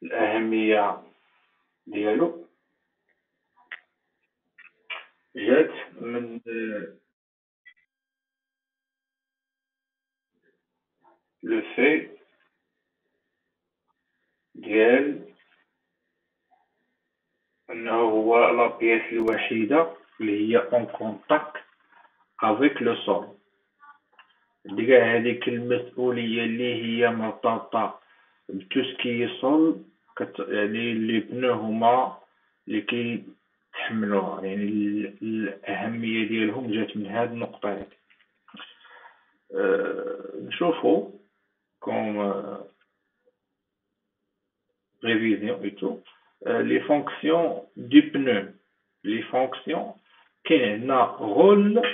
الأهمية ديالو جات من لو في ديال أنه هو لا بياس الوحيدة اللي هي اون كونتاكت افيك لو سول. ديك هذيك المسؤولية اللي هي مرتبطة بتو سكي سول، يعني لي بنو هما اللي كيتحملوها، يعني الأهمية ديالهم جات من هاد النقطة هادي. نشوفو كوم révision et tout. Les fonctions du pneu. Les fonctions, كاين عندنا rôle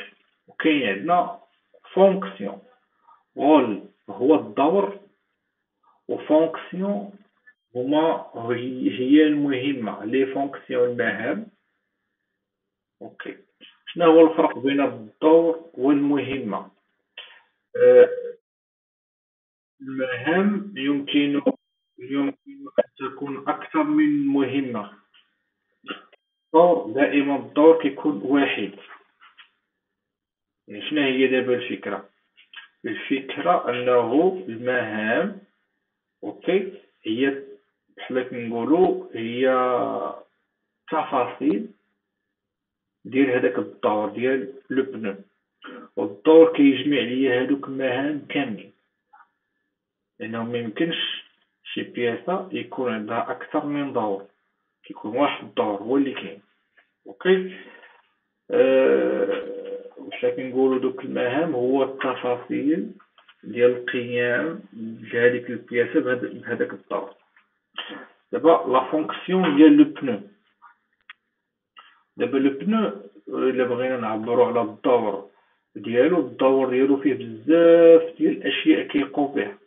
وكاين عندنا fonction. rôle هو الدور وفونكسيون هي المهمة. لي فونكسيون المهام. اوكي، شنو هو الفرق بين الدور والمهمة؟ آه، المهام يمكن أن تكون أكثر من مهمة. الدور دائما الدور كيكون واحد. يعني شنو هي دابا الفكرة؟ الفكرة أنه المهام أوكي هي بحال كنقولو هي تفاصيل ديال هداك الدور ديال لو بنو، والدور كيجمع ليا هادوك المهام كاملين، لأنه ميمكنش شي بياسة يكون عندها أكثر من دور، كيكون واحد الدور هو اللي كاين. أوكي. واش كنقولوا دوك المهام هو التفاصيل ديال القيام بهذيك البياسة بهذاك الدور. دابا لا فونكسيون ديال لو بنو. دابا لو بنو الا بغينا نعبروا على الدور ديالو فيه بزاف ديال الاشياء كيقوم بها.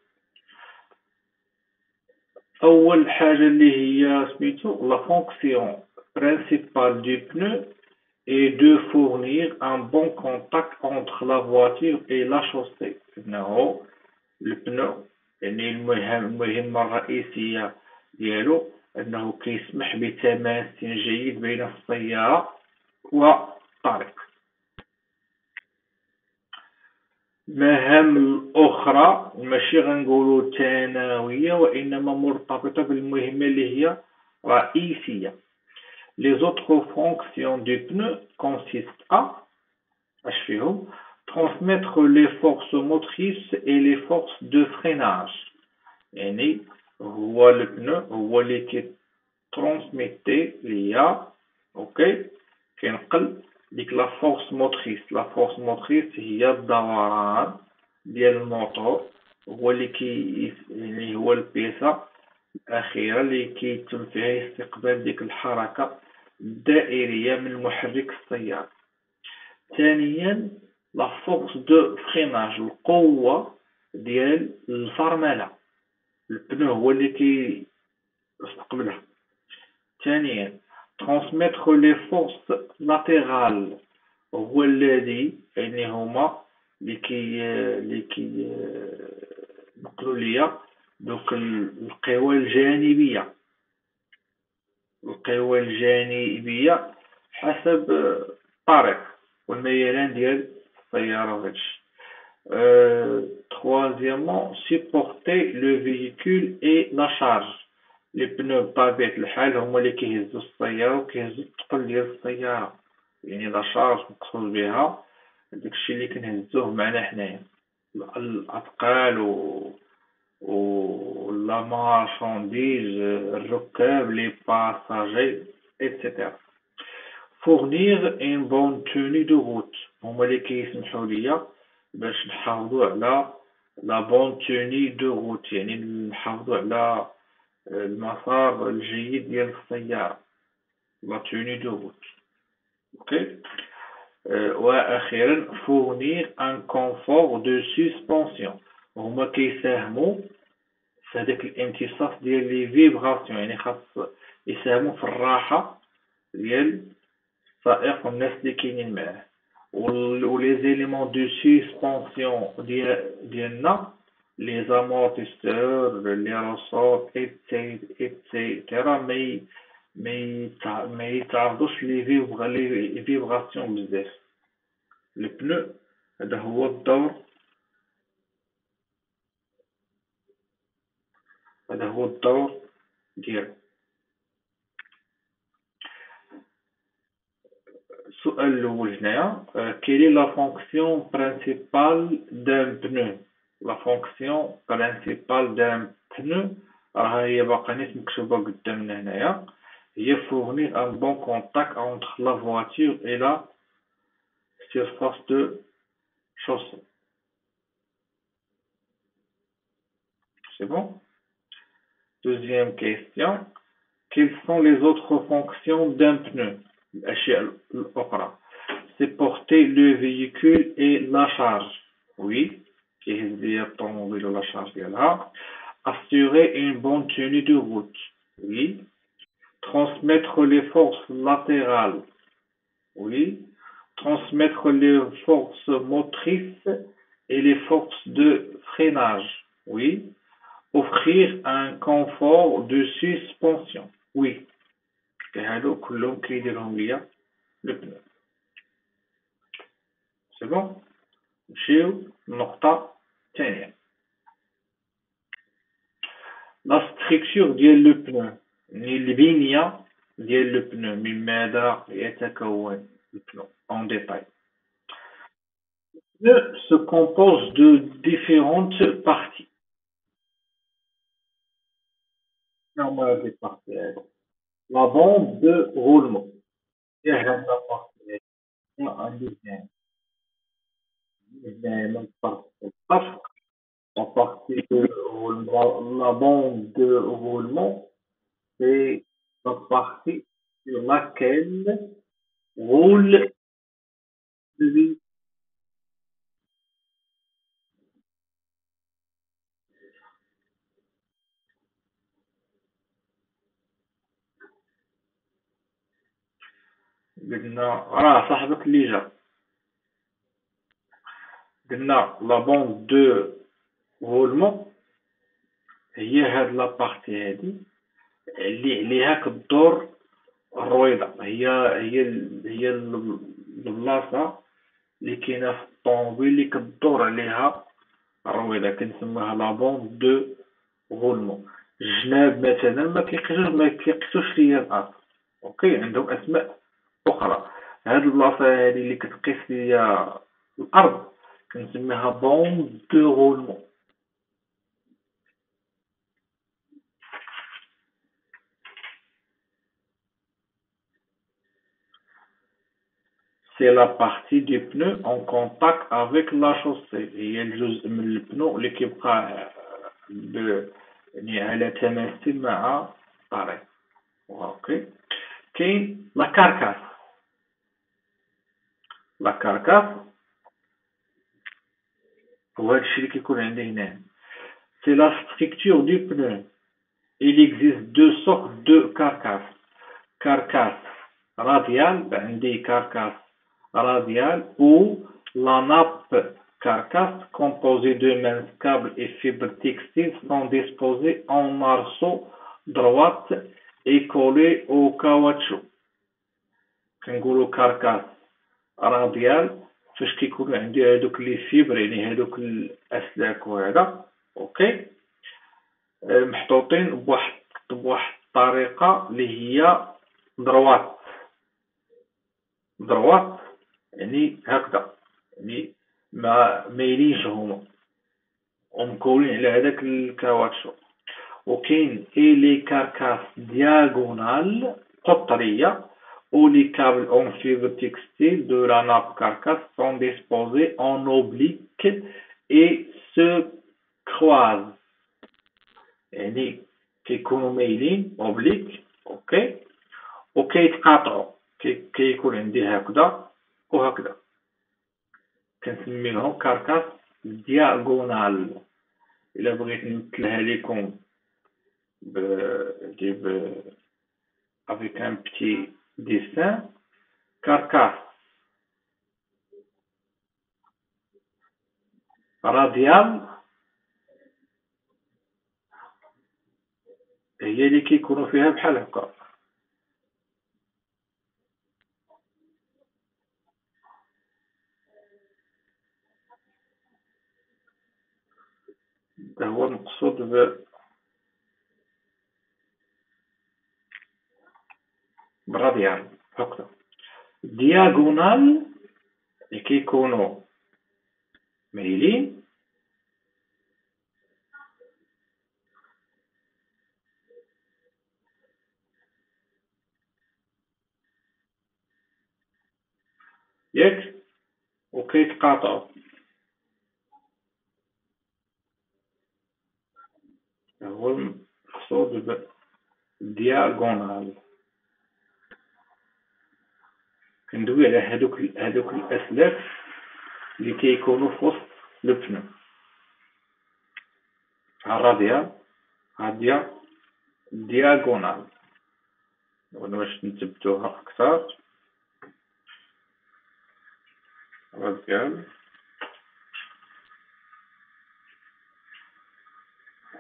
اول حاجه اللي هي سميتو لا فونكسيون برينسيبال دو بنو et de fournir un bon contact entre la voiture et la chaussée. إنه البنو يعني المهمة الرئيسية ديالو أنه كيسمح بتماس جيد بين السيارة والطريق. المهام الأخرى ماشي غنقولو ثانوية وإنما مرتبطة بالمهمة اللي هي رئيسية. Les autres fonctions du pneu consistent à transmettre les forces motrices et les forces de freinage. يعني هو البنو هو اللي كيترونسميتي ليا اوكي كينقل ديك لا فورس موتريس. لا فورس موتريس هي الدوران ديال الموتور، هو اللي يعني هو البيسة الأخيرة اللي كيتم فيها استقبال ديك الحركة الدائرية من محرك السيارة. ثانيا لا فورس دو فريناج، القوة ديال الفرملة، البنو هو اللي كيستقبلها. ثانيا transmettre les forces latérales، هو الذي يعني هما اللي كي نقلوا ليا دوك القوى الجانبية. القوى الجانبية حسب الطريق والميلان ديال السيارة وهادشي. Troisièmement, supporter le véhicule et la charge. لي بنو بطبيعة الحال هما اللي كيهزو السيارة وكيهزو الثقل ديال السيارة، يعني لا شارج مقصود بها داكشي اللي كنهزوه معنا حنايا، الأثقال و لا مارشانديز، الركاب، لي باساجي etc. Fournir une bonne tenue de route، هما اللي كيسمحوا ليا باش نحافظوا على لا بون توني دو روت، يعني نحافظوا على المسار الجيد ديال السيارة، لا توني دو روت. اوكي. واخيرا فورنير ان كونفور دو سسبونسيون، هما كيساهموا في هذاك الامتصاص ديال لي فيبراسيون، يعني خاص يساهموا في الراحة ديال السائق والناس اللي كاينين معاه. ولي زيليمون دو سسبونسيون ديالنا لي زامورتيسور، لي روسور etc etc. ما يتعرضوش لي فيبراسيون بزاف. البنو هذا هو الدور، ديالو. السؤال الأول هنايا، quelle est la fonction principale d'un pneu؟ la fonction principale d'un pneu راها هي باقا نيت مكتوبة قدامنا هنايا، هي fournir un bon contact entre la voiture et la surface de chaussée. C'est bon? Deuxième question, quelles sont les autres fonctions d'un pneu؟ الأشياء الأخرى، c'est porter le véhicule et la charge. Oui. كيهز ليا الطوموبيل ولا الشارج ديالها. Assurer une bonne tenue de route. Oui. Transmettre les forces latérales. Oui. Transmettre les forces motrices et les forces de freinage. Oui. Offrir un confort de suspension. Oui. هادو كلهم كيديرهم ليا البناء. سي بون. نمشيو للنقطة الثانية. لا ستركتور ديال لو بنو، يعني البنية ديال لو بنو، من ماذا يتكون البنو en détail. Le pneu se compose de différentes parties. Normalement, des parties. La bande de roulement. Et la partie. Un deuxième. Deuxième partie. La partie de roulement. La bande de roulement, c'est la partie sur laquelle roule le véhicule. قلنا راه صاحبك اللي جا، قلنا لا بوند دو رولمون هي هاد لا بارتي هادي اللي عليها كدور الرويضة، هي البلاصة اللي كاينة في الطوموبيل اللي كدور عليها الرويضة، كنسموها لا بوند دو رولمون. الجناب مثلا ما كيقيسوش فيها الارض، اوكي، عندهم اسماء اخرى. هاد البلاصة هادي اللي كتقيس فيها الارض كنسميها بوند دو رولمون. C'est la partie du pneu en contact avec la chaussée. هي الجزء من البنو اللي كيبقى يعني على تماثل مع الطريق. اوكي. كاين لا كاركاس. لا كاركاس هو هادشي اللي كيكون عندي هنا. C'est la structure du pneu. Il existe deux sortes de carcasses. Carcasse radiale, عندي carcasse radiale ou la nappe carcasse composée de minces câbles et fibres textiles sont disposées en arceaux droite et collées au caoutchouc. كنقولوا carcasse radiale فاش كيكونوا عندي هادوك لي فيبر، يعني هادوك الاسلاك وهذا، اوكي، محطوطين بواحد الطريقة اللي هي دروات يعني هكذا، يعني ما مايلينش هما ومكونين على هذاك الكاواتشو. وكاين لي كاركاس دياغونال قطرية ou les câbles en fibre textile de la nappe carcasse sont disposés en oblique et se croisent. يعني كيكونوا مايلين اوبليك، اوكي، وكيتقاطعوا، كيكون عندي هكذا وهكذا، كنسميهم كاركاس دياغونال. الا بغيت نمثلها لكم avec un petit dessin، كاركاس راديال هي اللي كيكونوا فيها بحال هكا. هذا هو المقصود بالراديال هكذا. دياغونال اللي كيكونوا مايلين ياك وكيتقاطعوا. هو المقصود بالدياغونال. كندوي على هادوك الاسلاك اللي كيكونوا في وسط لو بنو. الراديال هادية دياغونال. باش نثبتوها اكثر، راديال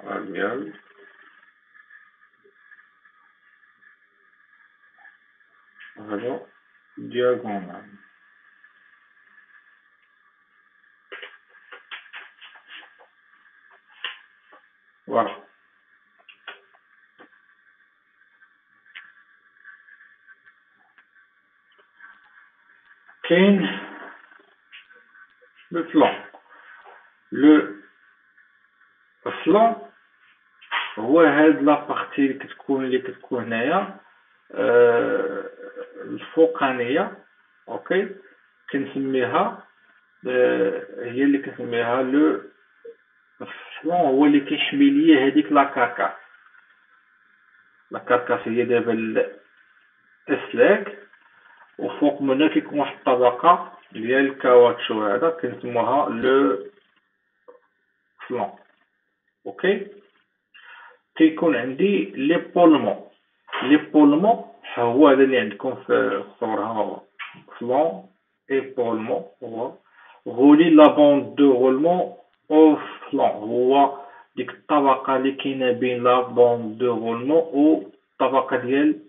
راديال هذا دياغونال. فوالا. كاين لو فلون. لو فلون هو هاد لابارتي اللي كتكون هنايا الفوقانية. اوكي، كنسميها هي اللي كنسميها لو فلون. هو اللي كيحمي ليا هذيك لا كاركاس هي دابا الاسلاك، وفوق منها كيكون واحد الطبقة ديال الكاواتشو هذا كنسموها لو فلون. اوكي، كيكون عندي ليبولمون هو هذا اللي عندكم في الصورة. ها هو فلون ايبولمون، هو غولي لا بوند دو غولمون او فلون. هو ديك الطبقة اللي كاينة بين لا بوند دو غولمون و الطبقة ديال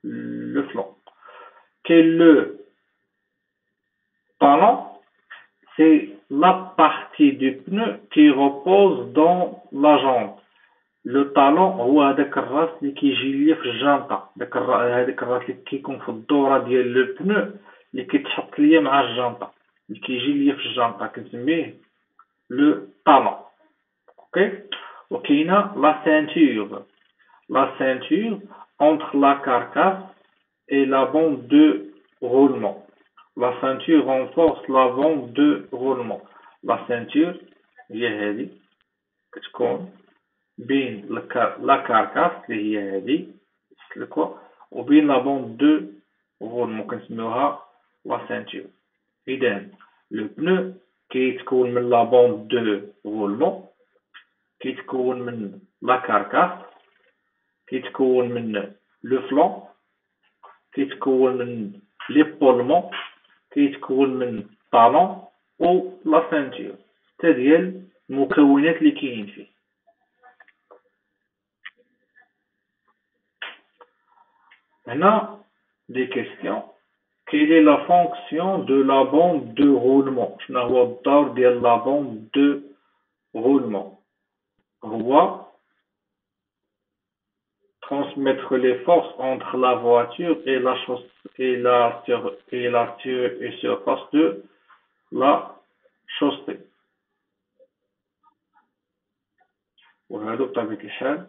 لو فلون. كاين لو talon, c'est la partie du pneu qui repose dans la jante. لو طالون هو هذاك الراس اللي كيجي ليا في الجانطه. هذاك الراس اللي كيكون في الدوره ديال لو بنو اللي كيتحط ليا مع الجانطه، اللي كيجي ليا في الجانطه كنسميه لو طالون. اوكي. وكاينه لا سانتور entre la carcasse et la bande de roulement. La ceinture renforce la bande de roulement. La ceinture هي هذه كتكون بين لا كاركاس اللي هي هذه السلكوه وبين لا بوند دو غولمون كنسميوها لا سانتور. اذا لو بنو كيتكون من لا بوند دو غولمون، كيتكون من لا كاركاس، كيتكون من لو فلون، كيتكون من ليبولمون، كيتكون من طالون و لا سانتور. حتى ديال المكونات اللي كاينين فيه. Maintenant, des questions. Quelle est la fonction de la bande de roulement? شنو هو الدور ديال la bande de roulement؟ هو transmettre les forces entre la voiture et la surface de la chaussée. وهذا بطبيعة الحال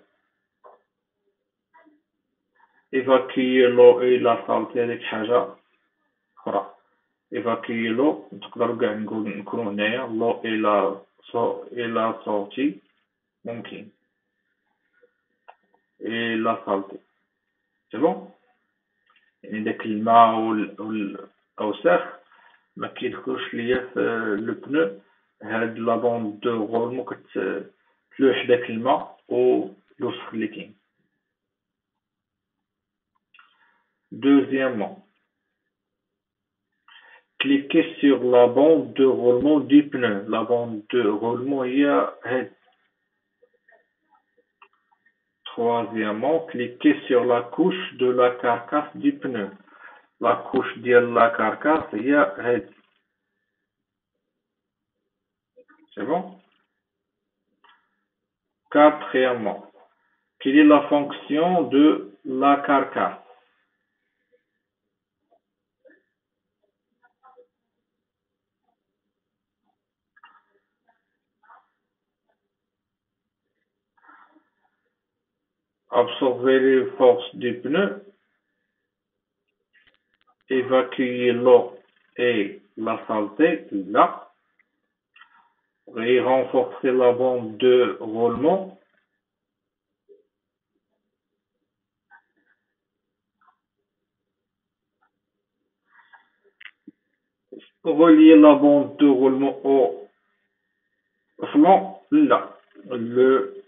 évacuer l'eau et la saleté هذيك حاجة أخرى. évacuer l'eau نقدروا كاع نكونوا هنايا l'eau et la sortie ممكن et la saleté. C'est bon؟ يعني داك الماء والأوساخ ما كيدخلوش ليا في لو بنو. هاد لا بوند دو غورمون كتلوح داك الماء والوسخ اللي كاين. Deuxièmement, cliquez sur la bande de roulement du pneu. La bande de roulement هي هاد. Troisièmement, cliquez sur la couche de la carcasse du pneu. La couche de la carcasse, il y a c'est bon? Quatrièmement, quelle est la fonction de la carcasse? Absorber les forces du pneu, évacuer l'eau et la saleté, là, et renforcer la bande de roulement, relier la bande de roulement au flanc, là. Le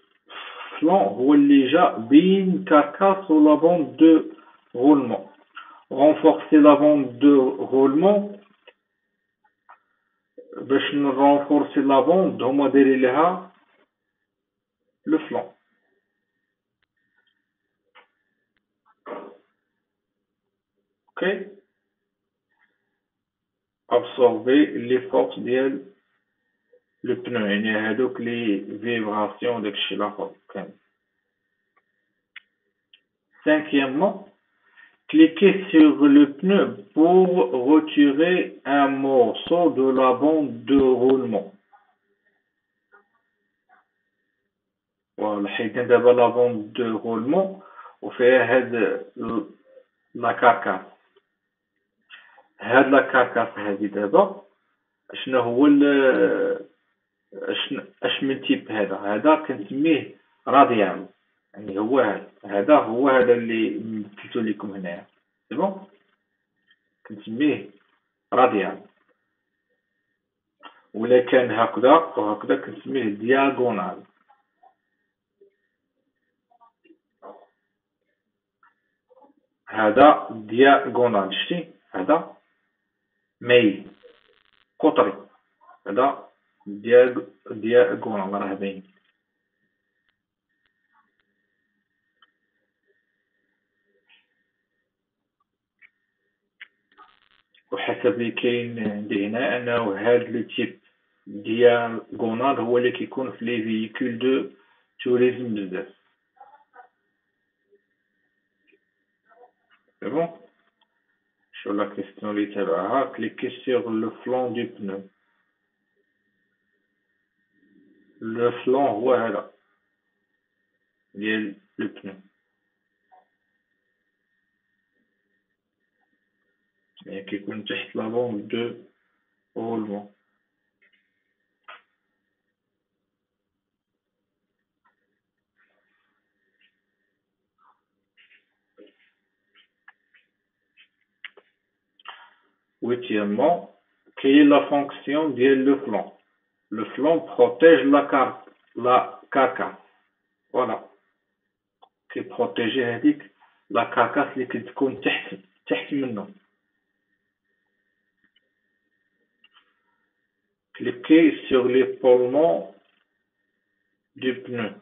flanc relie déjà bien carcasse sur la bande de roulement. Renforcer la bande de roulement باش نرونفورسي لا بوند هما دايرين لها لو فلون. اوكي ابسوربي لي فورس ديال لو بنو يعني هادوك لي فيبراسيون داكشي الاخر كامل. Cinquièmement, cliquez sur le pneu pour retirer un morceau de la bande de roulement. Voilà, حيدنا دابا لا بوند دو رولمون وفيها هاد لا كاركاس. هاد لا كاركاس هادي دابا شنو هو اش من تيب هذا كنسميه راديال يعني هو هذا اللي مثلتو لكم هنايا سي بون كنسميه راديال ولا كان هكذا وهكذا كنسميه دياغونال. هذا دياغونال شتي هذا ميل قطري هذا دياغونال راه باين. وحسب اللي كاين عندي هنا انه هاد لو تيب دياغونال هو اللي كيكون في لي فييكول دو توريزم بزاف. سي بون sur la question اللي تبعها cliquez sur le flanc du pneu. Le flanc هو هذا ديال لو pneu يعني كيكون تحت لا بوند دو roulement. Huitièmement, quelle est la fonction ديال le flanc? Le flanc protège la carcasse. Voilà. كيبروتيجي هذيك لا كاركاس اللي كتكون تحت منه. Cliquez sur l'épaulement du pneu.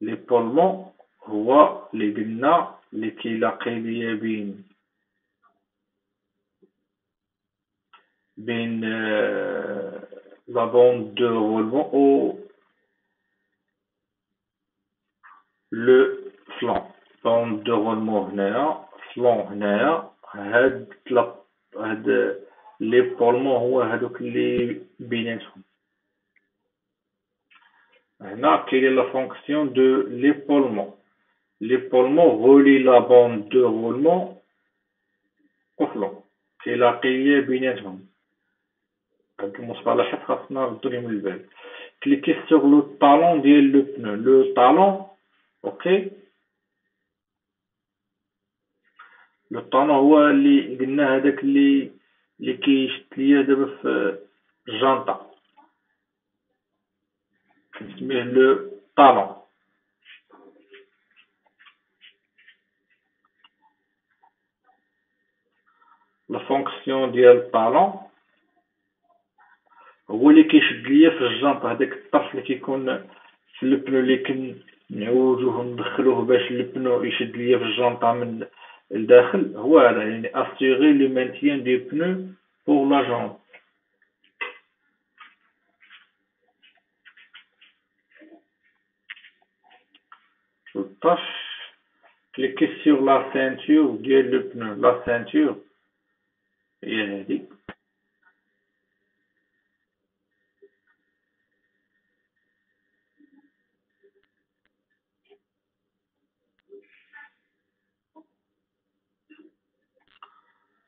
L'épaulement هو اللي قلنا اللي كيلاقي ليا بين لا بوند دو رولمون و لو فلان. بوند دو رولمون هنايا فلان هنايا هاد ليبولمون هو هادوك اللي بيناتهم. هنا كاين لا فونكسيون دو ليبولمون. L'épaulement relie la bande de roulement au flanc كيلاقي بيناتهم. هاد المصطلحات خاصنا نردو ليهم البال. Cliquez sur le talon ديال لو pneu. Le talon اوكي لو طالون هو اللي قلنا هذاك اللي كيشد ليا دابا في الجانطة كنسميه لو طالون. La fonction ديال الطالون هو اللي كيشد ليا في الجانط هذاك الطرف اللي كيكون في البنو اللي كنعوجوه وندخلوه باش البنو يشد ليا في الجانطة من الداخل هو هذا يعني assurer le maintien du pneu pour la jante. 13 cliquez sur la ceinture ديال le pneu la ceinture هي هذه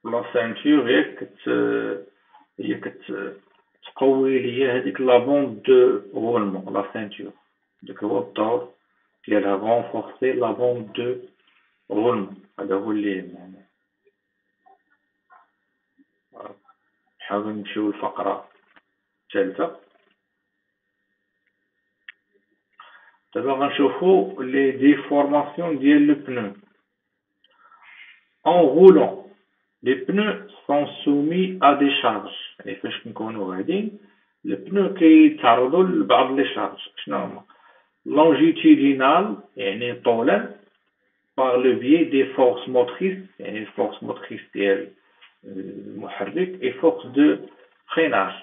لا سانتور هي كتقوي ليا هذيك لا بوند دو غولمون لا سانتور داك هو الدور ديالها غونفورسي لا بوند دو غولمون هذا هو اللي معناه نحاولو نمشيو للفقرة الثالثة دابا غنشوفو لي ديفورماسيون ديال لو بنو en roulant les pneus sont soumis à des charges يعني فاش كنكونو غاديين البنو كيتعرضوا لبعض لي شارج شنو هما longitudinal يعني طولا par le biais des forces motrices يعني forces motrices ديال المحرك et forces de freinage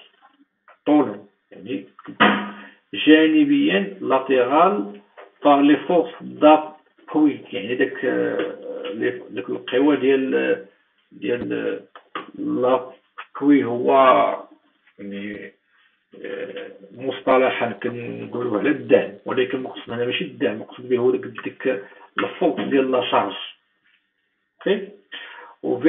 طولا يعني جانبيا latéral par les forces d'appui يعني داك القوى ديال لابوي هو يعني مصطلحا كنقولوا على الدعم ولكن المقصود هنا ماشي الدعم المقصود به هو ديك الفوق ديال لا شارج اوكي و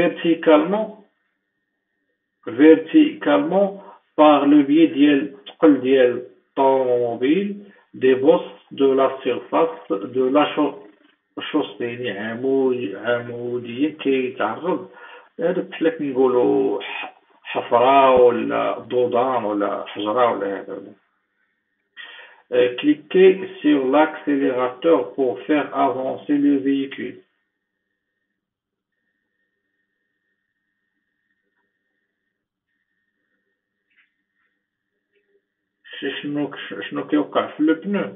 verticalement par le biais ديال الثقل ديال الطوموبيل des bosses de la surface de la chaussée يعني عموديا كيتعرض هذا بحال كنقولوا حفرة ولا ضودان ولا حجرة ولا هذا cliquez sur l'accélérateur pour faire avancer le véhicule. شنو كيوقع في البنو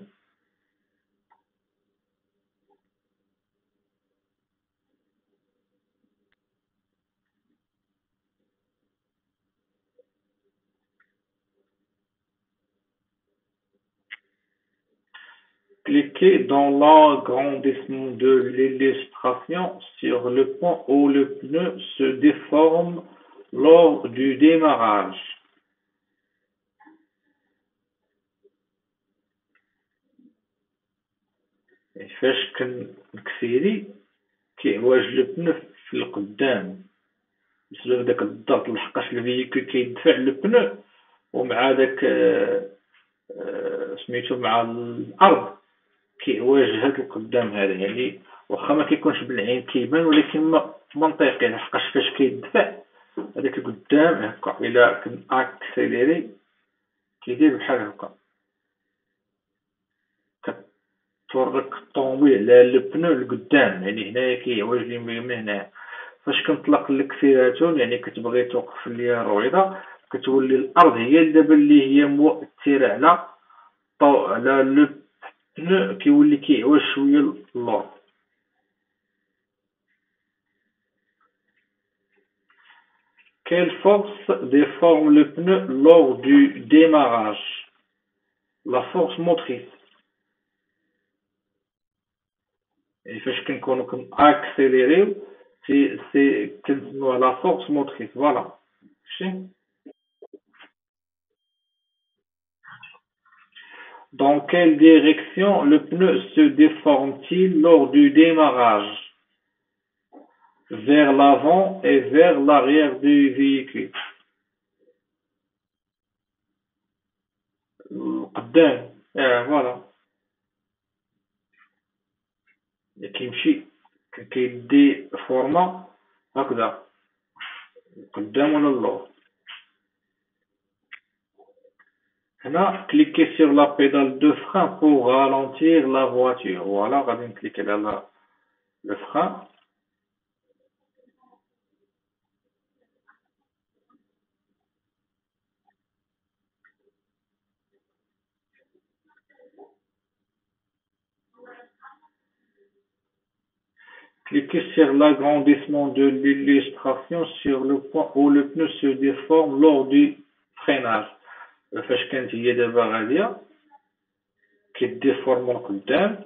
cliquez dans l'agrandissement de l'illustration sur le point où le pneu se déforme lors du démarrage. فاش كنكسيري كيعوج البنو في القدام بسبب داك الضغط لحقاش الفيكول كيدفع البنو ومع داك سميتو مع الارض كيعوج هاد القدام هذا يعني واخا ما كيكونش بالعين كيبان ولكن منطقي لحقاش فاش كيدفع هذاك القدام هكا الا كن اكسيليري كيدير بحال هكا كتورك الطوموبيل على البنو القدام يعني هنايا كيعوج لي من هنا فاش كنطلق الاكسيلاتور يعني كتبغي توقف ليا الرويضه كتولي الارض هي دابا اللي هي مؤثره على لو pneu كيولي كيعوج شويه اللور. Quelle force déforme le pneu lors du démarrage? La force motrice. Et فاش كنكونو كنأكسيليريو سي كنسموها la force motrice. Voilà. Dans quelle direction le pneu se déforme-t-il lors du démarrage? Vers l'avant et vers l'arrière du véhicule. قدام voilà كيمشي كيدي فورما هكذا قدام ولا اللور. هنا cliquez sur la pédale de frein pour ralentir la voiture. Voilà غادي نكليكي على le frein Cliquez sur l'agrandissement de l'illustration sur le point où le pneu se déforme lors du freinage. فاش كانت هي دابا غادية كيديفورما لقدام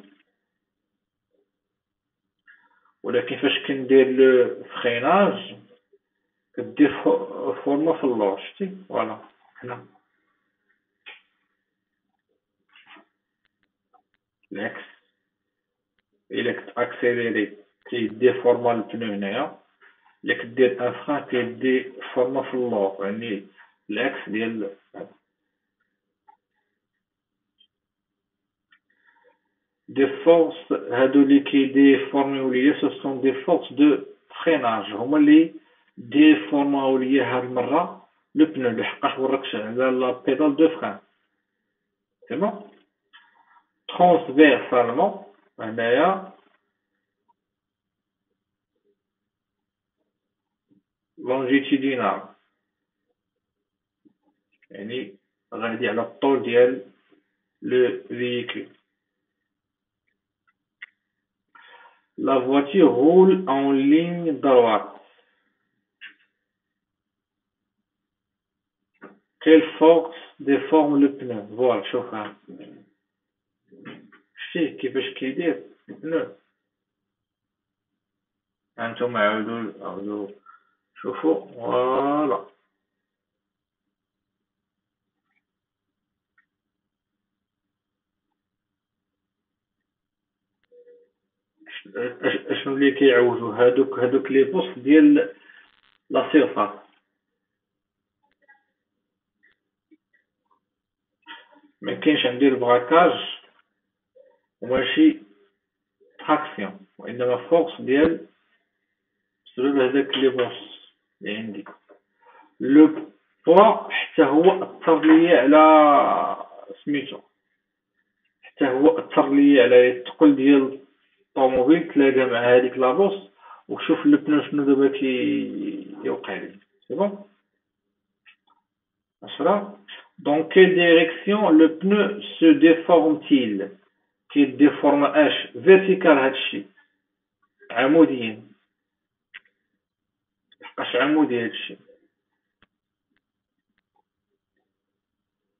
ولكن فاش كندير لو فريناج كديفورما في اللور شتي فوالا هنا العكس إلا كنت اكسيليري كيديفورما البنو هنايا إلا كدير ان فران كيديفورما في اللور يعني العكس ديال des forces هادو اللي كيديفورميو ليا سو سون دي فورس دو فريناج هما اللي ديفورماو ليا هاد المرة لو بنو لحقاش وركش على لا بيدال دو فران سي بون ترانسفيرسالمون هنايا لونجيتيدينال يعني غادي على الطول ديال لو فييكول. La voiture roule en ligne droite. Quelle force déforme le pneu? Voilà, شوفها. شتي كيفاش كيدير البنو. هانتوما عاودو شوفوا فوالا. اشنو اللي كيعوجو هادوك لي بوست ديال لا سيرفاس. ما كاينش عندي البراكاج وماشي تراكسيون وانما فورس ديال بسبب هذاك لي بوست اللي عندي. لو بوا حتى هو اثر ليا على سميتو حتى هو اثر ليا على الثقل ديال الطوموبيل تلاقى مع هذيك لابوس وشوف البنو شنو دابا كيوقع لي سي بون. 10. Dans quelle direction le pneu se déforme-t-il? كيديفورم اش فيرتيكال هادشي عموديا لحقاش عمودي هادشي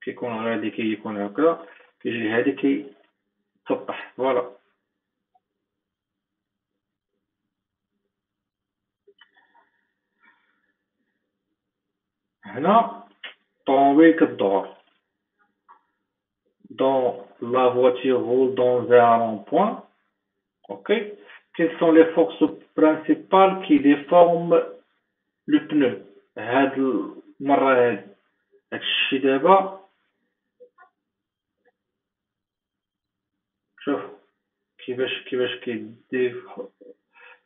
كيكون غادي كيكون هكا كيجي هادي كيتسطح فوالا. هنا الطوموبيل كدور dans la voiture roule dans un rond-point. Ok. Quelles sont les forces principales qui déforment le pneu هاد المرة هادشي دابا شوف كيفاش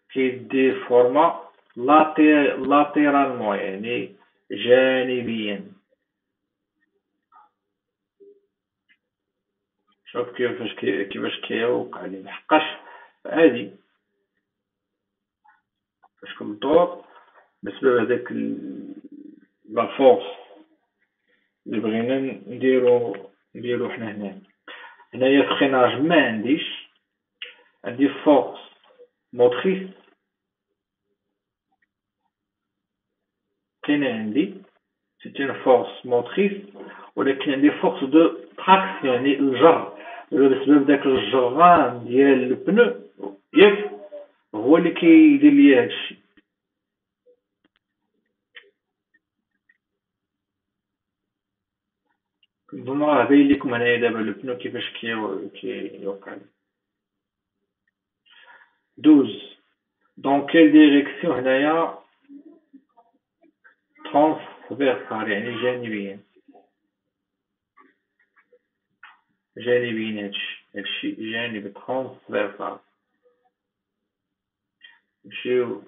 كيديفورما لاتيرالمون يعني جانبيا. شوف كيفاش كيوقع لي لحقاش عادي فاش كندور بسبب هذاك لا فورس اللي بغينا نديرو حنا هنايا فريناج ما عندي فورس موتريس كاينه عندي سيت اون فورس موتريس ولكن عندي فورس دو تراكسيون يعني الجر بسبب داك الجران ديال البنو ياك هو اللي كيدير ليا هادشي. كنظن راه باين لكم هنايا دابا لو بنو كيفاش كيوقع. 12. Dans quelle direction هنايا transversal يعني جانبيا هادشي جانبي transversal. نمشيو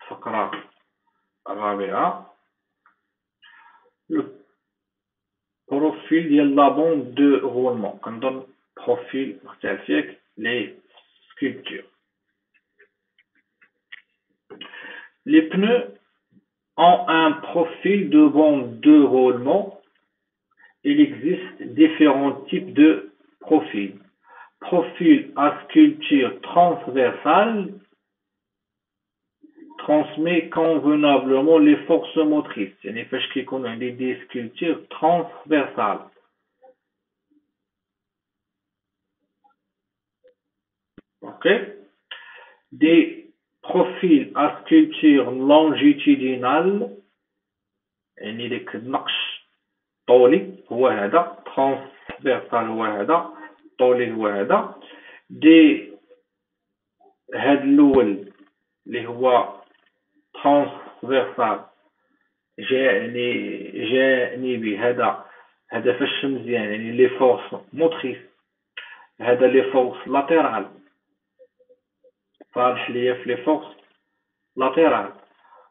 الفقرة الرابعة. لو بروفيل ديال لا بوند دو رولمون كنظن بروفيل مختلف ياك لي سكولبتور. Les pneus ont un profil de bande de roulement. Il existe différents types de profil. Profil à sculpture transversale transmet convenablement les forces motrices. يعني فاش كيكون عندي des sculptures transversales. Ok? Des profils à sculpture longitudinale يعني ديك النقش طولي هو هذا transversal هو هذا طولي هو هذا دي هاد الاول اللي هو transversal جانبي هذا فاش مزيان يعني لي فورس موتريس هذا لي فورس لاتيرال صالح ليا في لي فورس لاتيرال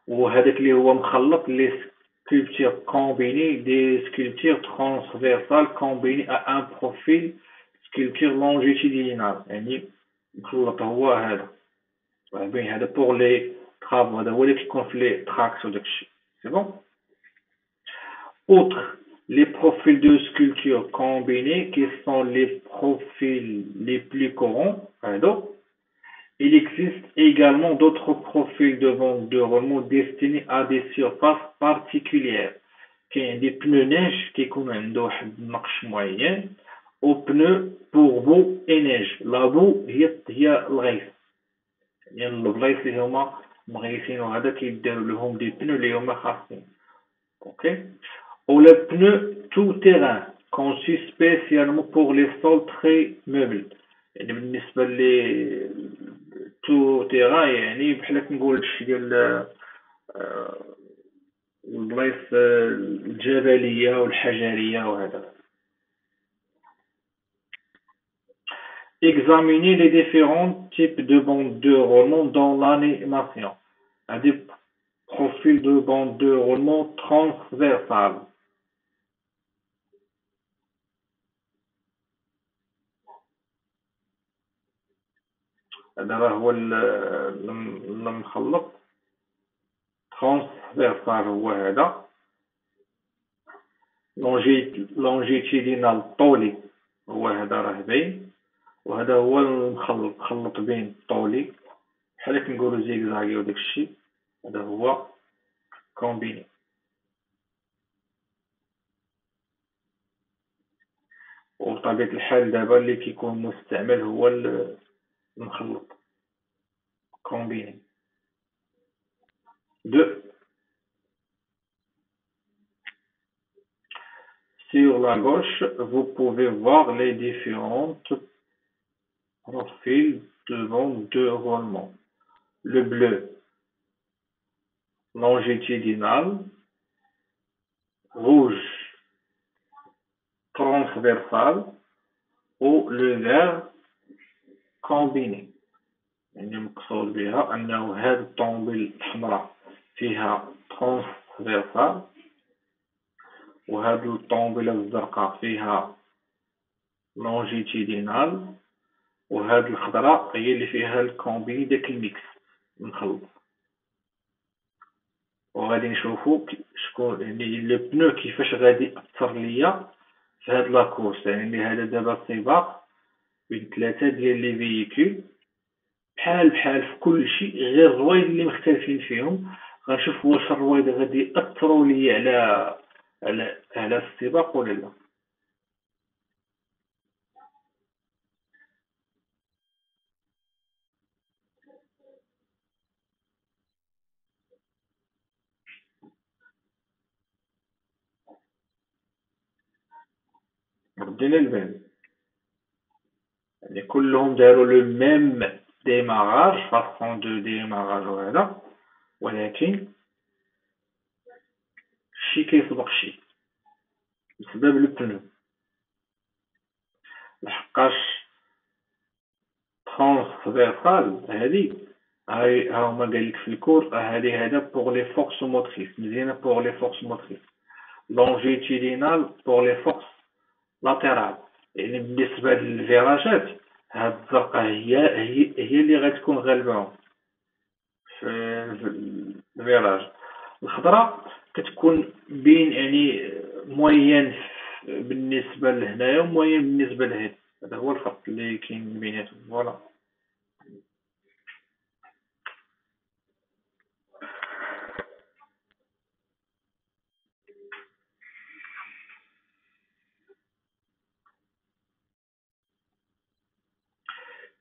وهذاك اللي هو مخلط لي sculptures combinées des sculptures transversales combinées à un profil sculpture longitudinale يعني مخلط هو هذا بين هذا pour les travaux هذا هو اللي كيكون في لي تراكس وداكشي سي بون outre les profils de sculpture combinés qui sont les profils les plus courants il existe également d'autres profils de bande de roulement destinés à des surfaces particulières كاين des pneus neige كيكون عنده واحد النقش معين او pneus pour boue et neige la boue هي الغيث يعني البلايص اللي هما مغيثين وهذا كيديروا لهم دي pneus اللي هما خاصين اوكي ou le pneu tout terrain conçu spécialement pour les sols très meubles يعني بالنسبة لي تو تيغا يعني بحال كنقول شي ديال البلايص الجبلية والحجرية وهذا examiner les différents types de bandes de roulement dans l'animation des profils de bandes de roulement transversales هذا راه هو المخلط transversal هو هذا longitudinal طولي هو هذا راه باين وهذا هو المخلط خلط بين الطولي بحال كنقولوا زيكزاكي وداك الشيء هذا هو كومبيني وبطبيعة الحال دابا اللي كيكون مستعمل هو المخلط كومبيني 2 sur la gauche vous pouvez voir les différentes profils de bande de roulement le bleu longitudinal rouge transversal ou le vert combiné يعني مقصود بها أنه هذه الطوموبيل الحمراء فيها ترانسفيرسال وهذه الطوموبيلة الزرقاء فيها لونجيتيدينال وهذه الخضراء هي اللي فيها الكومبيني داك الميكس مخلط وغادي نشوفو شكون يعني لو بنو كيفاش غادي يأثر ليا في هاد لاكورس يعني هذا دابا سباق بين 3 ديال لي فييكول بحال في كل شيء غير الرويد اللي مختلفين فيهم غنشوف واش الرويد غادي يأثروا لي على السباق ولا لا ردينا البال يعني كلهم داروا لو ميم ديماراج فاصون دو ديماراج وهذا ولكن شي كيسبق شي بسبب لو بنو لحقاش ترانسفيرسال هادي ها هما قالك في الكور هذا بوغ لي فورس موتريس مزيانه بوغ لي فورس موتريس لونجيتيدينال بوغ لي فورس لاتيرال يعني بالنسبه للفيراجات هاد الزرقاء هي اللي غتكون غالبه في الفيراج الخضراء كتكون بين يعني موين بالنسبه لهنايا وموين بالنسبه لهاد هذا هو الفرق اللي كاين بيناتهم فوالا.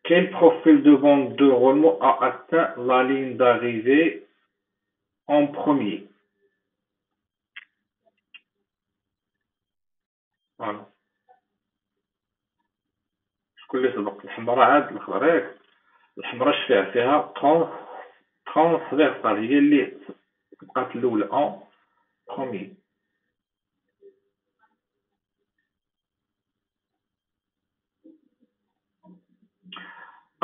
Quel profil de vente de roulement a atteint la ligne d'arrivée en premier? فوالا. شكون اللي سبق؟ الحمراء عاد الأخضر ياك؟ الحمراء شفيع فيها ترونسفيرسال هي اللي بقات الأولى en premier.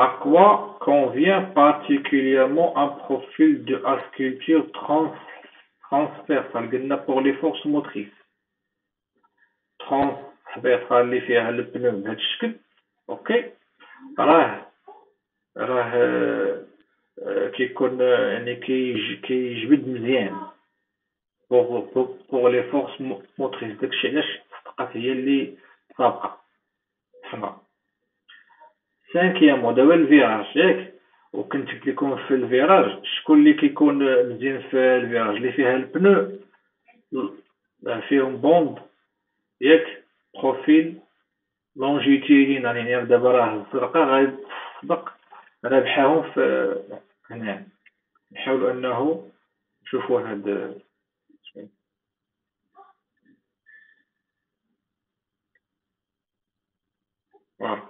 À quoi convient particulièrement un profil de sculpture transversale قلنا pour les forces motrices. transversale اللي فيها البنو بهذا الشكل اوكي راه كيكون يعني كيجبد مزيان بوغ لي فورس موتريس داكشي علاش بقات هي اللي سابقة حمراء. سانكيامون دابا الفيراج ياك، وكنت قلت لكم في الفيراج شكون اللي كيكون مزيان في الفيراج اللي فيها البنو فيهم بوند ياك بروفيل لونجيتيدينال، يعني دابا راه الزرقاء غيتصدق رابحاهم في هنا. نحاولوا انه نشوفوا هاد فوالا.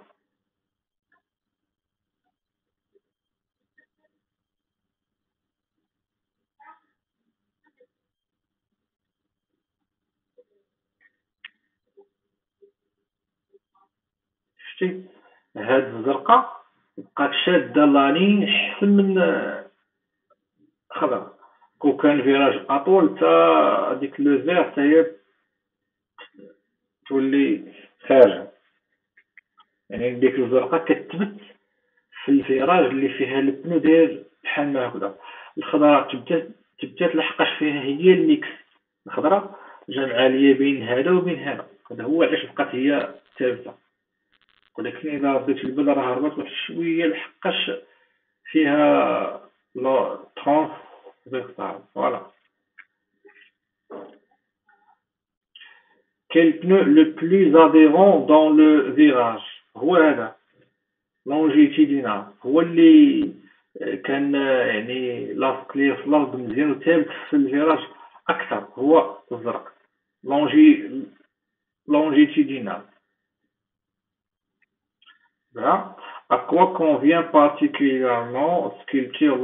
شتي هاد الزرقاء بقات شادة لانين احسن من خضرا. كون كان الفيراج اطول تا ديك لو فيغ تا هي تولي خارجة، يعني ديك الزرقاء كتثبت في الفيراج اللي فيها البنو داير بحال ما هكذا. الخضراء تبدات لحقاش فيها هي الميكس، الخضراء جامعة ليا بين هذا وبين هذا، هذا هو علاش بقات هي ثابتة. ولكن إلا رديت البال راه هربت واحد شوية لحقاش فيها لا ترانسفيرسال فوالا. Quel pneu le plus adhérent dans le virage؟ هو هذا لونجيتيدينال، هو اللي كان يعني لاصق ليه في الارض مزيان وثابت في الفيراج اكثر، هو الزرق لونجي longitudinal. Voilà. À quoi convient particulièrement sculpture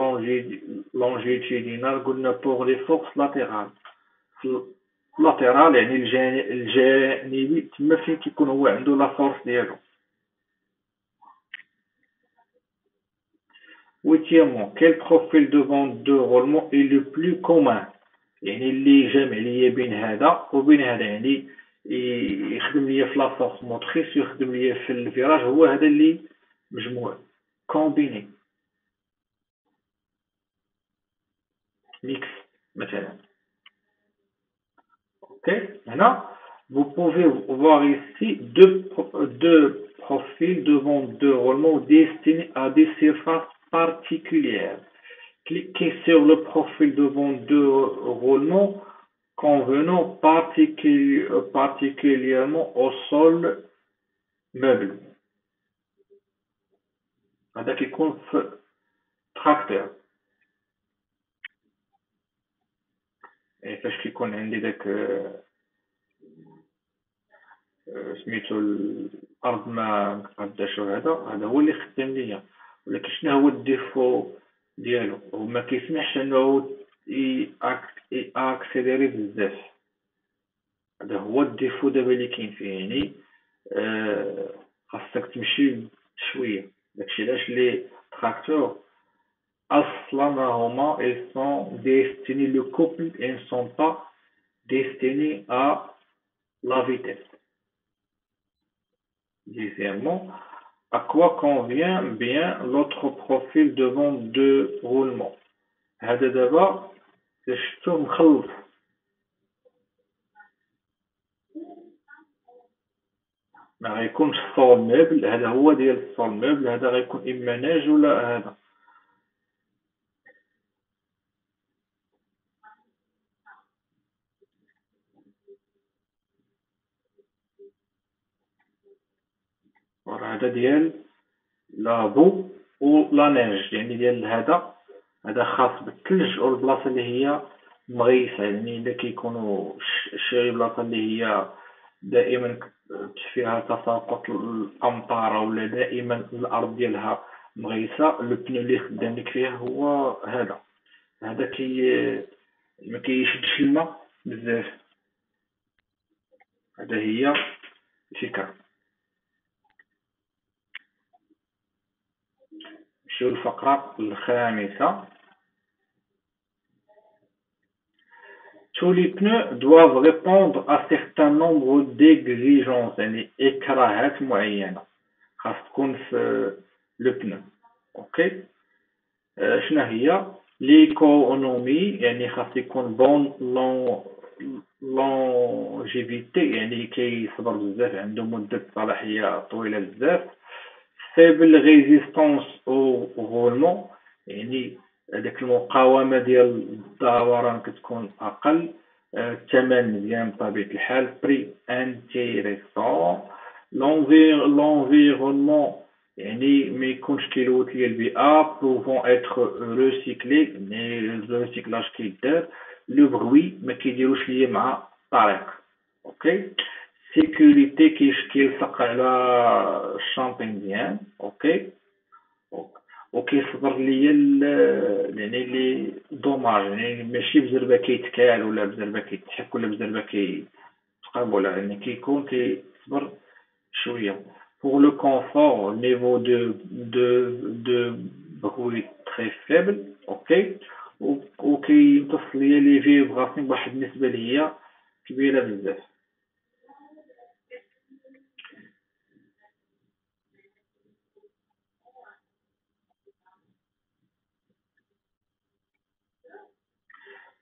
longitudinale قلنا pour les forces latérales. latéral يعني الجانبي تما فين كيكون هو عنده لا فورس ديالو. Huitièmement, quel profil de vente de roulement est le plus commun؟ يعني اللي جامع ليا بين هذا وبين هذا، يعني يخدم ليا في لا فورس موتريس ويخدم ليا في الفيراج، هو هذا اللي مجموع كومبيني ميكس مثلا. Ok, maintenant vous pouvez voir ici deux profils de vente de roulement destinés à des surfaces particulières. Cliquez sur le profil de vente de roulement convenant particulièrement au sol meuble. هذا كيكون في تراكتور، يعني فاش كيكون عندي داك سميتو الارض ما مقداش هذا هو اللي خدام ليا. ولكن شنو هو الديفو ديالو؟ هو ما كيسمحش انه اكسيليري بزاف. هذا هو الديفو دابا اللي كاين فيه، يعني خاصك تمشي شويه. داكشي علاش لي تراكتور اصلا هما ils sont destinés le couple et ne sont pas destinés à la vitesse. Deuxièmement, à quoi convient bien l'autre profil de vente de roulement؟ هذا دابا شفتو ما غيكونش الصول ميبل، هذا هو ديال الصول ميبل، هذا غيكون اما ناج ولا هذا. هذا ديال لابو ولا نيج، يعني ديال هذا خاص بالثلج والبلاصه اللي هي مغيسه، يعني الا كيكونوا شي بلاصه اللي هي دائما فيها تساقط الامطار ولا دائما الارض ديالها مغيسه، لو بنو اللي خدام لك فيها هو هذا ما كيشدش الماء بزاف. هذا هي الفكره. نمشيو للفقره الخامسه. Tous les pneus doivent répondre à certain nombre d'exigences يعني إكراهات معينة خاص تكون في لو بنو. اوكي. شنو هي ليكونومي؟ يعني خاص يكون بون لونجيفيتي، يعني كيصبر بزاف، عنده مدة صلاحية طويلة بزاف. فيبل ريزيستونس او غولمون، يعني هذيك المقاومة ديال الدوران كتكون أقل. الثمن مزيان بطبيعة الحال. بري انتيريسون. لونفيرونمون يعني ما يكونش كيلوث ليا البيئة. بوفون اتر روسيكلي، يعني الريسيكلاج كيدار. لو بغوي ما كيديروش ليا مع الطريق. اوكي. سيكوريتي كيلصق على الشامبي مزيان. اوكي. وكيصبر ليا يعني لي دوماج، يعني ماشي بزربه كيتكال ولا بزربه كيتحك ولا بزربه كيتقرب، ولا يعني كيكون كيصبر شويه. Pour le confort, niveau de bruit très faible. اوكي. وكيمتص ليا لي فيبراسيون بواحد النسبه اللي هي كبيره بزاف.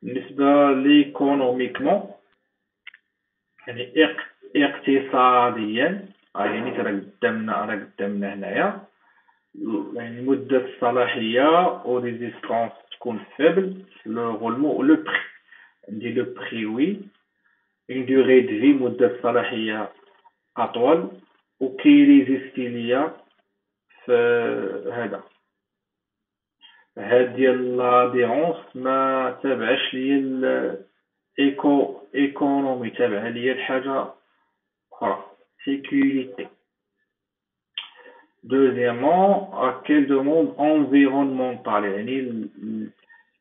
بالنسبه ليكونوميكمون، يعني اقتصاديا، يعني راه قدامنا هنايا، يعني مدة الصلاحية و ريزيستونس تكون فيبل، لو غولمون و لو بري. عندي لو بري وي، اون دوغي دو في مدة الصلاحية أطول، و كيريزيستي ليا في هذا. هاد ديال لاديرونس ما تابعش ليا ايكونومي، تابعة ليا لحاجة أخرى. sécurité. Deuxièmement, à quelle demande environnementale يعني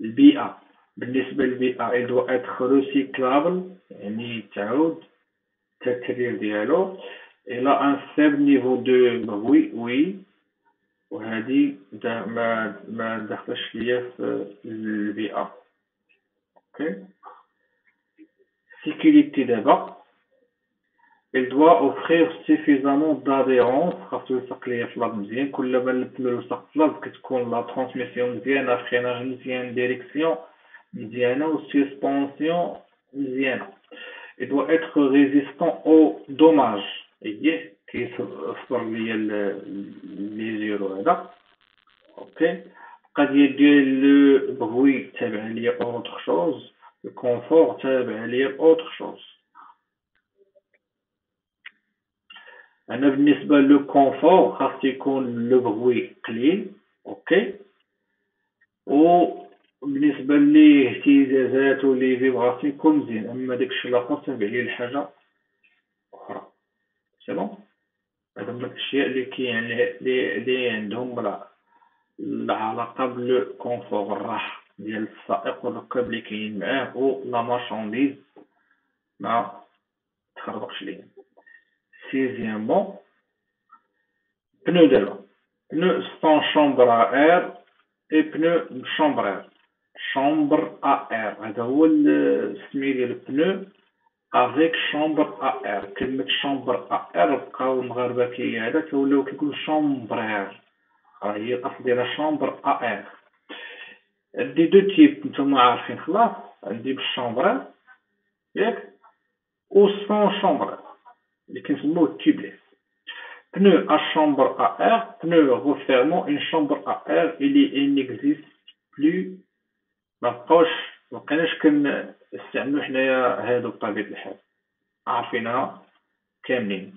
البيئة. بالنسبة للبيئة elle doit être recyclable، يعني تعود التكرير ديالو. elle a un faible niveau de bruit oui، وهذه ما دخلش ليا في البيئة. اوكي. sécurité دابا il doit offrir suffisamment d'adhérence. خاصو يلصق ليا في الارض مزيان، كلما البنو يلصق في الارض كتكون لا ترانسميسيون مزيانه، فريناج مزيان، ديريكسيون مزيانه، و سسبونسيون مزيانه. il doit être résistant au dommage، اييه كيصبر ليا لي زيرو هذا. اوكي. القضيه ديال لو بغوي تابع ليا اوتر شوز، الكونفور تابع ليا اوتر شوز. انا بالنسبه لو كونفور خاص يكون لو بغوي قليل. اوكي. و بالنسبه لي اهتزازات ولي فيبراسيون يكون مزيان، اما داكشي الاخر تابع ليه لحاجه اخرى. سي بون. هادو هما الاشياء اللي يعني اللي عندهم العلاقه بالكونفور، الراحه ديال السائق والركاب اللي كاينين معاه، و لا مارشانديز ما تخربقش ليا. سيزيامون، pneu دابا. pneu sans chambre à air et pneu chambre à air. chambre à air هذا هو السمي ديال البنو افيك chambre à air. كلمة chambre à air بقاو المغاربة هذا كيوليو كيقولوا شومبرير، هي الأصل ديالها chambre à air. عندي دو تيب نتوما عارفين خلاص، عندي بالشامبرير ياك، و سون شامبرير اللي كنسموه التيبليس. Pneu à chambre à air, pneu refermant une chambre à air, il n'existe plus. مبقاوش مبقيناش كنستعملو حنايا هادو بطبيعة الحال عارفينها كاملين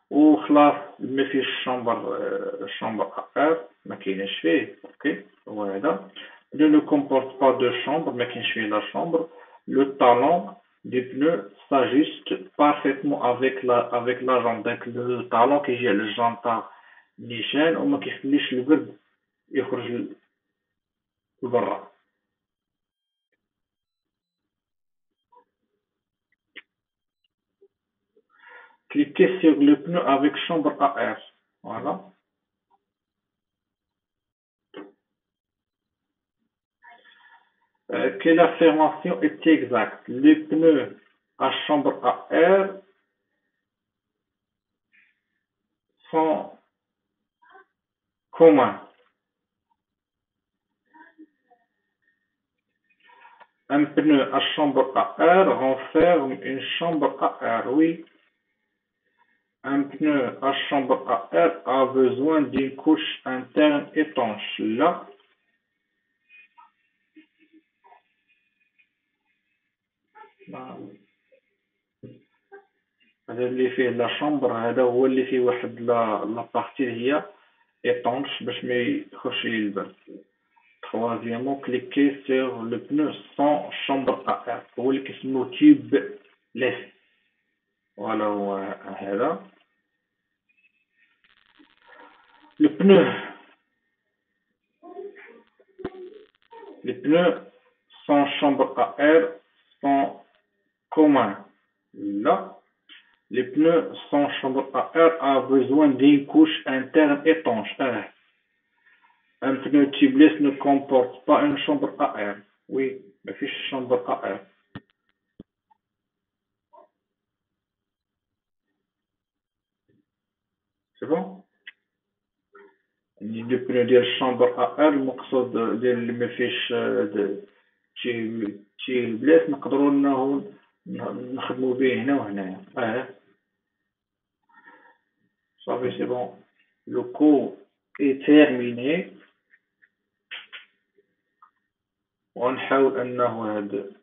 وخلاص مفيش شامبر ار مكايناش فيه اوكي هو هذا ne ne comporte pas de chambre ما كاينش فيه لا chambre le talon du pneu s'ajuste parfaitement avec la jambe donc le talon كيجي على الجانطة نيشان وما كيخليش البرد يخرج لبرا. Cliquez sur le pneu avec chambre à air. Voilà. Quelle affirmation est exacte? Les pneus à chambre à air sont communs. Un pneu à chambre à air renferme une chambre à air. Oui. Un pneu à chambre à air a besoin d'une couche interne étanche. Là, هذا اللي فيه لا شامبر هذا هو اللي فيه واحد لا بارتي اللي هي étanche باش ما يخرجش ليه البرد. Troisièmement, cliquez sur le pneu sans chambre à air. هو اللي كيسموه tube less. Voilà هو هذا. Le pneu. Les pneus sans chambre à air sont communs. Là, les pneus sans chambre à air a besoin d'une couche interne étanche. Un pneu tubeless ne comporte pas une chambre à air. Oui, ما فيش chambre à air. C'est bon؟ يعني لو بنو ديال الشامبر ا ار المقصود ديال اللي ما فيش شي بلاص نقدروا انه نخدموا به هنا وهنايا صافي سي بون لو كو اي تيرميني ونحاول انه هاد